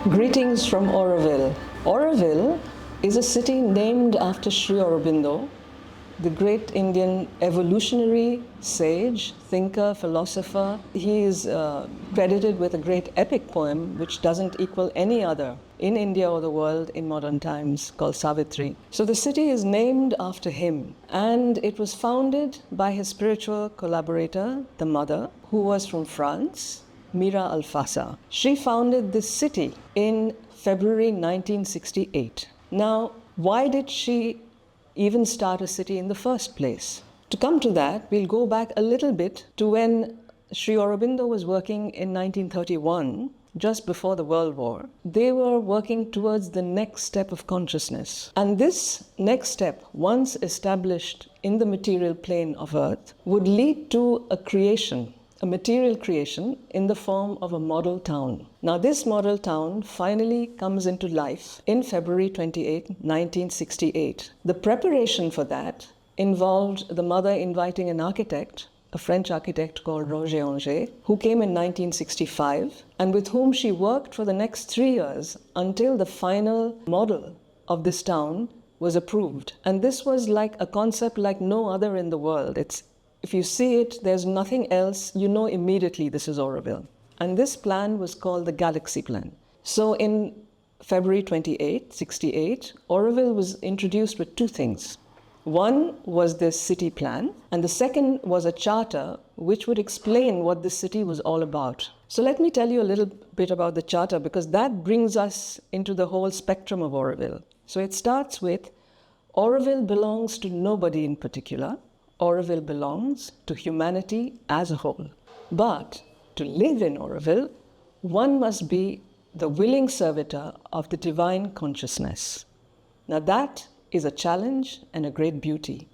Greetings from Auroville. Auroville is a city named after Sri Aurobindo, the great Indian evolutionary sage, thinker, philosopher. He is credited with a great epic poem which doesn't equal any other in India or the world in modern times, called Savitri. So the city is named after him, and it was founded by his spiritual collaborator, the mother, who was from France, Mira Alfassa. She founded this city in February 1968. Now, why did she even start a city in the first place? To come to that, we'll go back a little bit to when Sri Aurobindo was working in 1931, just before the World War. They were working towards the next step of consciousness. And this next step, once established in the material plane of Earth, would lead to a creation, a material creation in the form of a model town. Now, this model town finally comes into life in February 28, 1968. The preparation for that involved the mother inviting an architect, a French architect called Roger Anger, who came in 1965, and with whom she worked for the next 3 years until the final model of this town was approved. And this was like a concept like no other in the world. If you see it, there's nothing else, you know immediately this is Auroville. And this plan was called the Galaxy Plan. So in February 28, 68, Auroville was introduced with two things. One was this city plan, and the second was a charter which would explain what this city was all about. So let me tell you a little bit about the charter, because that brings us into the whole spectrum of Auroville. So it starts with, Auroville belongs to nobody in particular. Auroville belongs to humanity as a whole. But to live in Auroville, one must be the willing servitor of the divine consciousness. Now that is a challenge and a great beauty.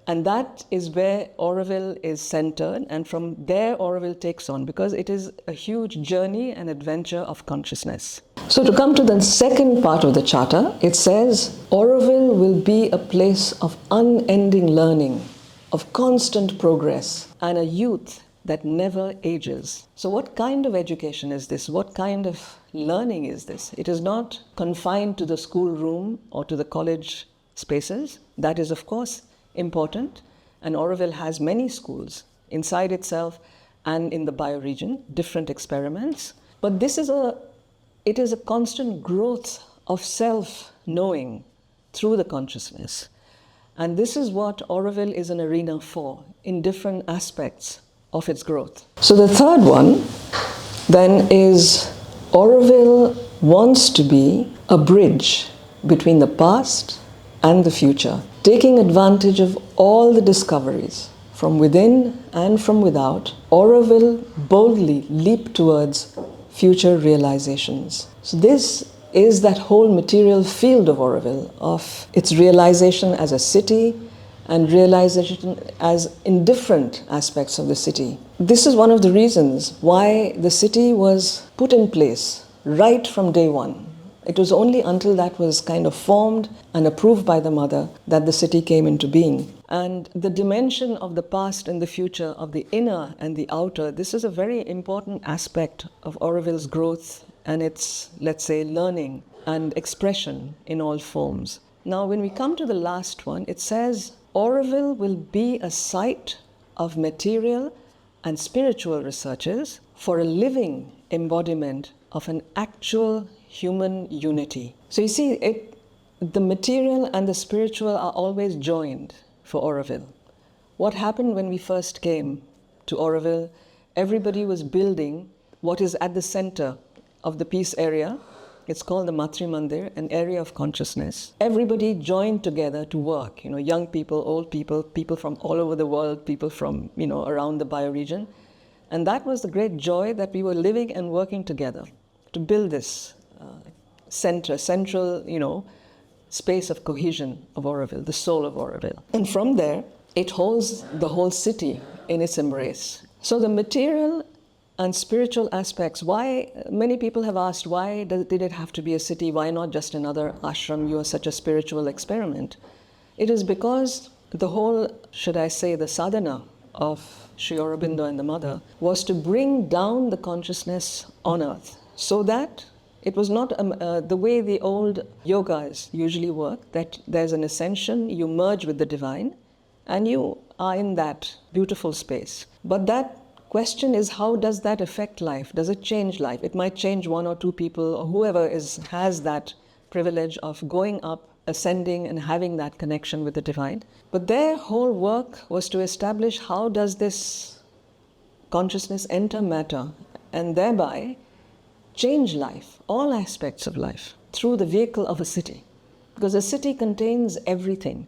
And that is where Auroville is centered, and from there Auroville takes on, because it is a huge journey and adventure of consciousness. So to come to the second part of the charter, it says, Auroville will be a place of unending learning, of constant progress, and a youth that never ages. So what kind of education is this? What kind of learning is this? It is not confined to the schoolroom or to the college spaces. That is, of course, important. And Auroville has many schools inside itself and in the bioregion, different experiments. But it is a constant growth of self-knowing through the consciousness. And this is what Auroville is an arena for, in different aspects of its growth. So the third one then is, Auroville wants to be a bridge between the past and the future, taking advantage of all the discoveries from within and from without. Auroville boldly leap towards future realizations. So this is that whole material field of Auroville, of its realization as a city and realization as in different aspects of the city. This is one of the reasons why the city was put in place right from day one. It was only until that was kind of formed and approved by the mother that the city came into being. And the dimension of the past and the future, of the inner and the outer, this is a very important aspect of Auroville's growth and its, let's say, learning and expression in all forms. Now, when we come to the last one, it says, Auroville will be a site of material and spiritual researches for a living embodiment of an actual human unity. So you see, the material and the spiritual are always joined for Auroville. What happened when we first came to Auroville? Everybody was building what is at the center of the peace area. It's called the Matri Mandir, an area of consciousness. Everybody joined together to work, young people, old people, people from all over the world, people from, around the bioregion. And that was the great joy, that we were living and working together to build this central, space of cohesion of Auroville, the soul of Auroville. And from there, it holds the whole city in its embrace. So the material and spiritual aspects, why, many people have asked, why did it have to be a city? Why not just another ashram? You are such a spiritual experiment. It is because the whole, should I say, the sadhana of Sri Aurobindo and the mother was to bring down the consciousness on earth, so that It was not the way the old yogas usually work, that there's an ascension, you merge with the divine, and you are in that beautiful space. But that question is, how does that affect life? Does it change life? It might change one or two people, or whoever has that privilege of going up, ascending, and having that connection with the divine. But their whole work was to establish how does this consciousness enter matter and thereby change life, all aspects of life, through the vehicle of a city. Because a city contains everything.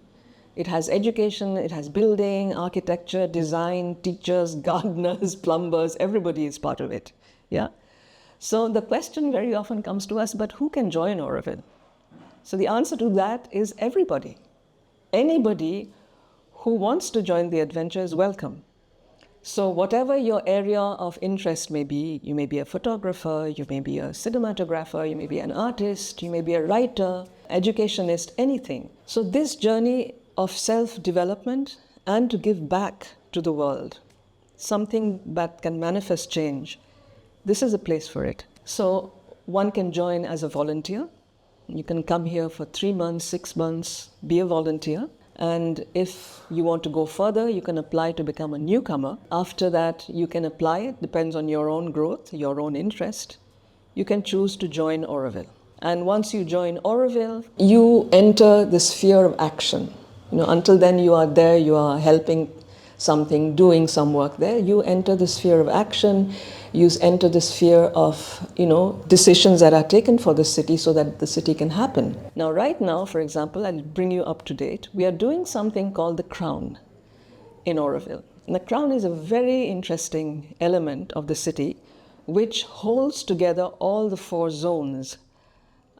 It has education, it has building, architecture, design, teachers, gardeners, plumbers, everybody is part of it. Yeah? So the question very often comes to us, but who can join Auroville? So the answer to that is everybody. Anybody who wants to join the adventure is welcome. So whatever your area of interest may be, you may be a photographer, you may be a cinematographer, you may be an artist, you may be a writer, educationist, anything. So this journey of self-development and to give back to the world, something that can manifest change, this is a place for it. So one can join as a volunteer. You can come here for 3 months, 6 months, be a volunteer. And if you want to go further, you can apply to become a newcomer. After that, you can apply, it depends on your own growth, your own interest. You can choose to join Auroville. And once you join Auroville, you enter the sphere of action. Until then you are there, you are helping something, doing some work there. You enter the sphere of action, you enter the sphere of, decisions that are taken for the city so that the city can happen. Now, right now, for example, I'll bring you up to date. We are doing something called the crown in Auroville. And the crown is a very interesting element of the city which holds together all the 4 zones.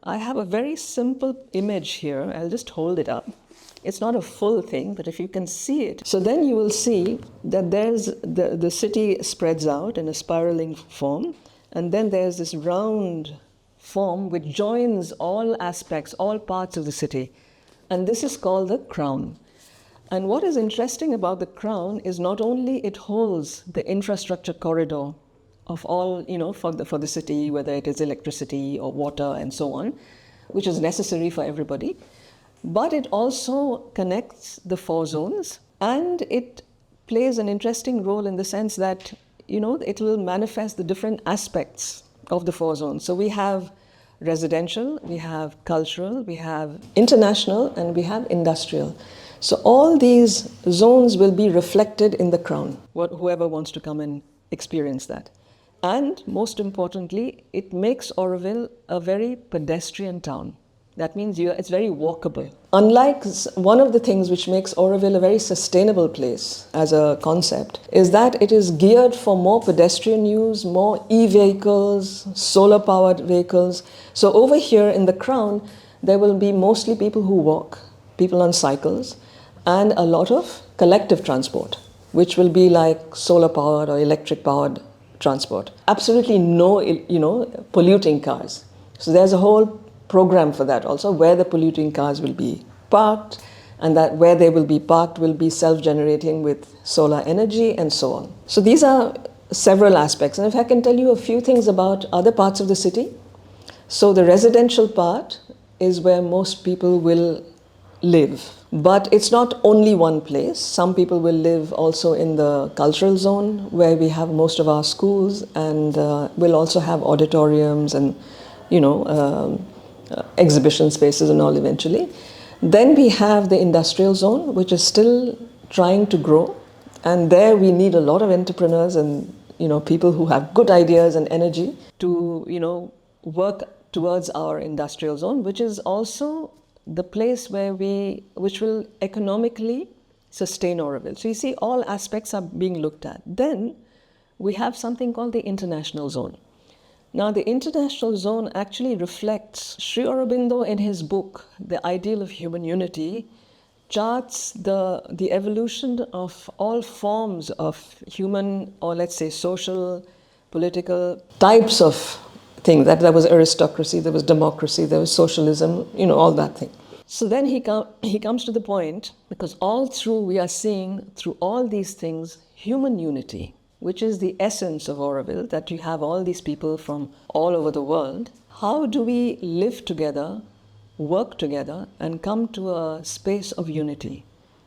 I have a very simple image here. I'll just hold it up. It's not a full thing, but if you can see it. So then you will see that there's the city spreads out in a spiraling form, and then there's this round form which joins all aspects, all parts of the city. And this is called the crown. And what is interesting about the crown is not only it holds the infrastructure corridor of all, for the city, whether it is electricity or water and so on, which is necessary for everybody, but it also connects the 4 zones, and it plays an interesting role in the sense that, it will manifest the different aspects of the 4 zones. So we have residential, we have cultural, we have international, and we have industrial. So all these zones will be reflected in the crown, whoever wants to come and experience that. And most importantly, it makes Auroville a very pedestrian town. That means it's very walkable. Unlike one of the things which makes Auroville a very sustainable place as a concept is that it is geared for more pedestrian use, more e-vehicles, solar-powered vehicles. So over here in the crown, there will be mostly people who walk, people on cycles, and a lot of collective transport, which will be like solar-powered or electric-powered transport. Absolutely no, polluting cars. So there's a whole program for that also, where the polluting cars will be parked, and that where they will be parked will be self-generating with solar energy and so on. So these are several aspects. And if I can tell you a few things about other parts of the city. So the residential part is where most people will live. But it's not only one place. Some people will live also in the cultural zone, where we have most of our schools, and we'll also have auditoriums and, exhibition spaces and all eventually. Then we have the industrial zone, which is still trying to grow. And there we need a lot of entrepreneurs and, people who have good ideas and energy to, work towards our industrial zone, which is also the place which will economically sustain Auroville. So you see, all aspects are being looked at. Then we have something called the international zone. Now, the international zone actually reflects Sri Aurobindo in his book, The Ideal of Human Unity, charts the evolution of all forms of human, or let's say social, political types of things. That there was aristocracy, there was democracy, there was socialism, all that thing. So then he comes to the point, because all through we are seeing, through all these things, human unity. which is the essence of Auroville, that you have all these people from all over the world. How do we live together, work together, and come to a space of unity?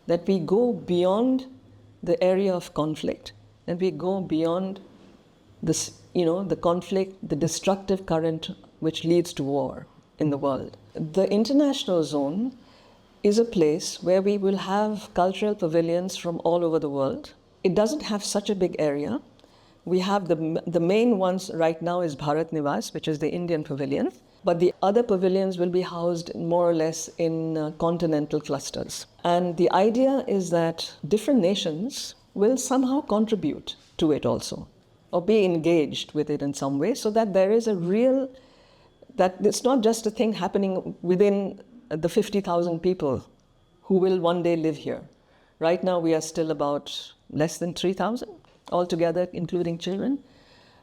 That we go beyond the area of conflict, and we go beyond this, the conflict, the destructive current which leads to war in the world. The international zone is a place where we will have cultural pavilions from all over the world. It doesn't have such a big area. We have the main ones right now is Bharat Niwas, which is the Indian pavilion, but the other pavilions will be housed more or less in continental clusters. And the idea is that different nations will somehow contribute to it also, or be engaged with it in some way, so that there is a real, that it's not just a thing happening within the 50,000 people who will one day live here. Right now we are still about less than 3,000 altogether, including children.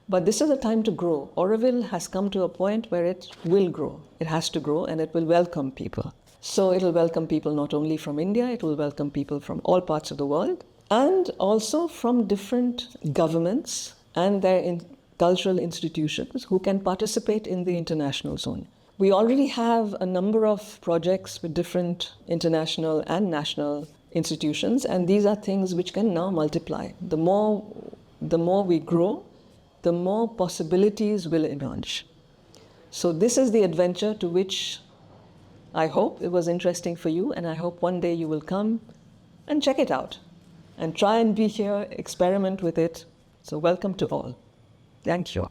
But this is a time to grow. Auroville has come to a point where it will grow. It has to grow, and it will welcome people. So it will welcome people not only from India, it will welcome people from all parts of the world, and also from different governments and their cultural institutions who can participate in the international zone. We already have a number of projects with different international and national institutions, and these are things which can now multiply. The more we grow, the more possibilities will emerge. So this is the adventure to which I hope it was interesting for you, and I hope one day you will come and check it out and try and be here, experiment with it. So welcome to all. Thank you.